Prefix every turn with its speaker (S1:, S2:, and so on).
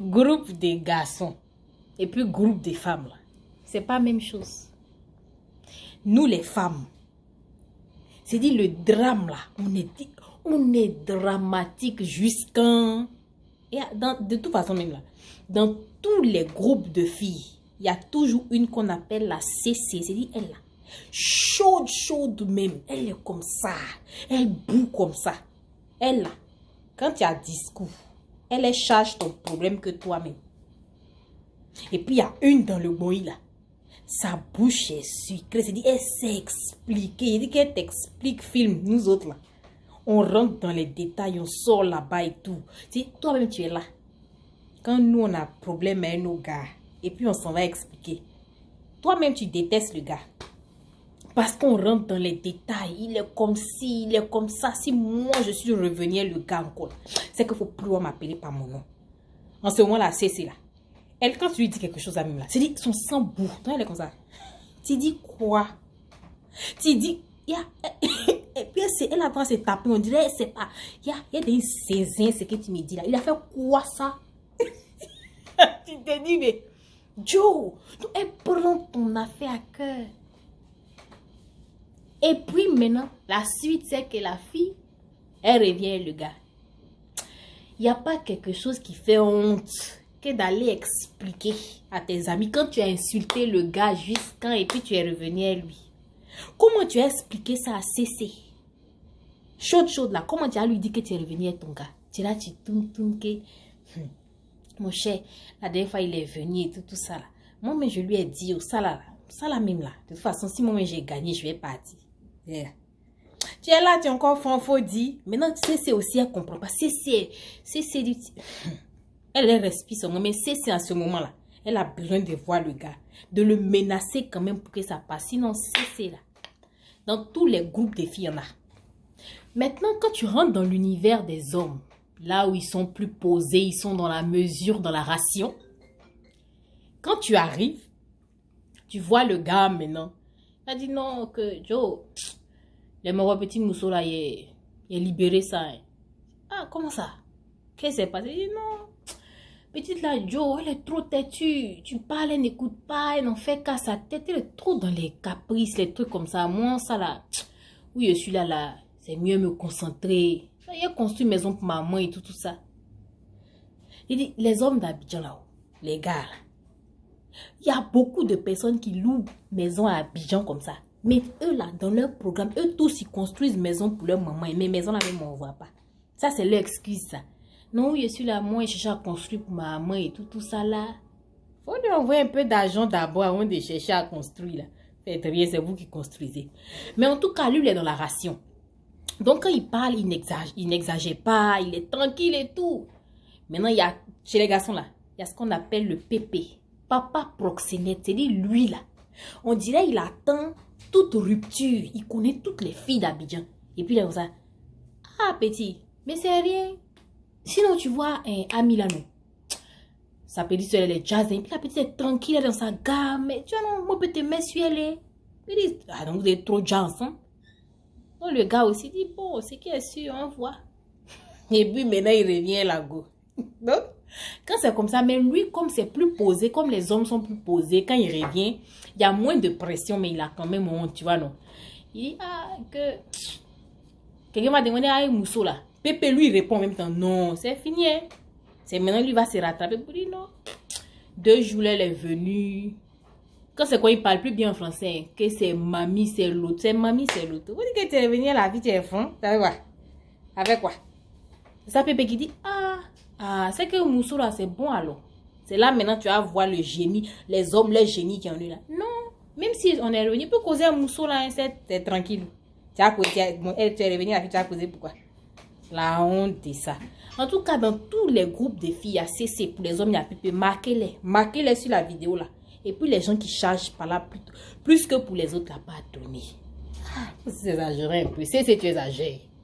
S1: Groupe des garçons et puis groupe des femmes, c'est pas la même chose. Nous les femmes, c'est dit le drame là, on est dramatique jusqu'en... De toute façon même là, dans tous les groupes de filles, il y a toujours une qu'on appelle la CC, c'est dit elle là, chaude même, elle est comme ça, elle boue comme ça, elle là, quand il y a discours, elle est charge ton problème que toi-même. Et puis il y a une dans le boy là, sa bouche est sucrée, c'est dit elle sait expliquer, il dit qu'elle t'explique film, nous autres là. On rentre dans les détails, on sort là-bas et tout. Toi-même, tu es là. Quand nous, on a problème avec nos gars, et puis on s'en va expliquer. Toi-même, tu détestes le gars. Parce qu'on rentre dans les détails. Il est comme ci, il est comme ça. Si moi, je suis revenu le gars encore, c'est qu'il ne faut plus m'appeler par mon nom. En ce moment-là, c'est là. Elle, quand tu lui dis quelque chose à même là, c'est dit son sang boue. Non, elle est comme ça. Tu dis quoi? Tu dis... Et puis elle a se taper, on dirait, c'est pas. Il y a des saisons, ce que tu me dis là. Il a fait quoi ça? Tu te dis, mais Joe, elle prend ton affaire à cœur. Et puis maintenant, la suite, c'est que la fille, elle revient le gars. Il n'y a pas quelque chose qui fait honte que d'aller expliquer à tes amis quand tu as insulté le gars jusqu'à et puis tu es revenu à lui. Comment tu as expliqué ça à CC? Chaude là, comment tu as lui dit que tu es revenu à ton gars? Tu es là, tu tournes que... Mon cher, la dernière fois il est venu et tout ça là. Moi, mais je lui ai dit, oh, ça là même là. De toute façon, si moi j'ai gagné, je vais partir. Yeah. Tu es là, tu es encore fanfo dit. Maintenant, CC aussi, elle comprend pas. CC dit... Elle respire son moment, mais CC à ce moment là, elle a besoin de voir le gars. De le menacer quand même pour que ça passe. Sinon, CC là. Dans tous les groupes de filles, il y en a. Maintenant, quand tu rentres dans l'univers des hommes, là où ils sont plus posés, ils sont dans la mesure, dans la ration. Quand tu arrives, tu vois le gars maintenant. Il a dit non, que Joe, le mauvais petit mousseau là, il est libéré ça. Hein. Ah, comment ça? Qu'est-ce qui s'est passé? Il dit non. Petite là, Joe, elle est trop têtue. Tu parles, elle n'écoute pas, elle n'en fait qu'à sa tête. Elle est trop dans les caprices, les trucs comme ça. Moi, ça là, oui, je suis là, c'est mieux me concentrer. Il a construit une maison pour maman et tout ça. Il dit, les hommes d'Abidjan là-haut, les gars, là, il y a beaucoup de personnes qui louent maison à Abidjan comme ça. Mais eux là, dans leur programme, eux tous, ils construisent maison pour leur maman. Et mes maisons là, même on ne voit pas. Ça, c'est leur excuse, ça. Non, je suis là, moi, je cherche à construire pour ma maman et tout ça là. Faut lui envoyer un peu d'argent d'abord avant de chercher à construire là. Faites rien, c'est vous qui construisez. Mais en tout cas, lui, il est dans la ration. Donc, quand il parle, il n'exagère pas, il est tranquille et tout. Maintenant, il y a, chez les garçons là, il y a ce qu'on appelle le PP. Papa proxénète, c'est-à-dire lui là. On dirait qu'il attend toute rupture. Il connaît toutes les filles d'Abidjan. Et puis, il est comme ça. Ah, petit, mais c'est rien. Sinon, tu vois, à Milano, sa petite soeur, elle est jazz. Et puis, la petite est tranquille, elle est dans sa gamme. Mais tu vois, non, moi, peut-être, mais suis elle est. Il dit, ah, donc vous êtes trop jazz, hein. Donc, le gars aussi dit, bon, c'est qui est sûr, on voit. Et puis, maintenant, il revient là-go. Donc, quand c'est comme ça, même lui, comme c'est plus posé, comme les hommes sont plus posés, quand il revient, il y a moins de pression, mais il a quand même honte, tu vois, non. Il dit, ah, que... Quelqu'un m'a demandé, ah, Mousso, là. Pépé, lui, répond en même temps, non, c'est fini, hein. C'est maintenant, lui, va se rattraper pour dire, non. 2 jours, elle est venue. Quand c'est quoi, il parle plus bien en français, hein, que c'est mamie, c'est l'autre. C'est mamie, c'est l'autre. Vous dites que tu es venu à la vie, tu es fond. Avec quoi? Avec quoi? C'est ça, Pépé qui dit, ah, c'est que Mousso, là, c'est bon, alors. C'est là, maintenant, tu vas voir le génie, les hommes, les génies qui en ont là. Non, même si on est revenu, peut causer un Mousso, là, hein, c'est tranquille. Tu as causé, tu es revenu à la vie, tu as causé pourquoi? La honte, c'est ça. En tout cas, dans tous les groupes de filles, il y a CC pour les hommes, il y a Pépé. Marquez-les sur la vidéo, là. Et puis, les gens qui chargent par là, plus que pour les autres, là, pas donné. C'est exagéré un peu. C'est tu exagères.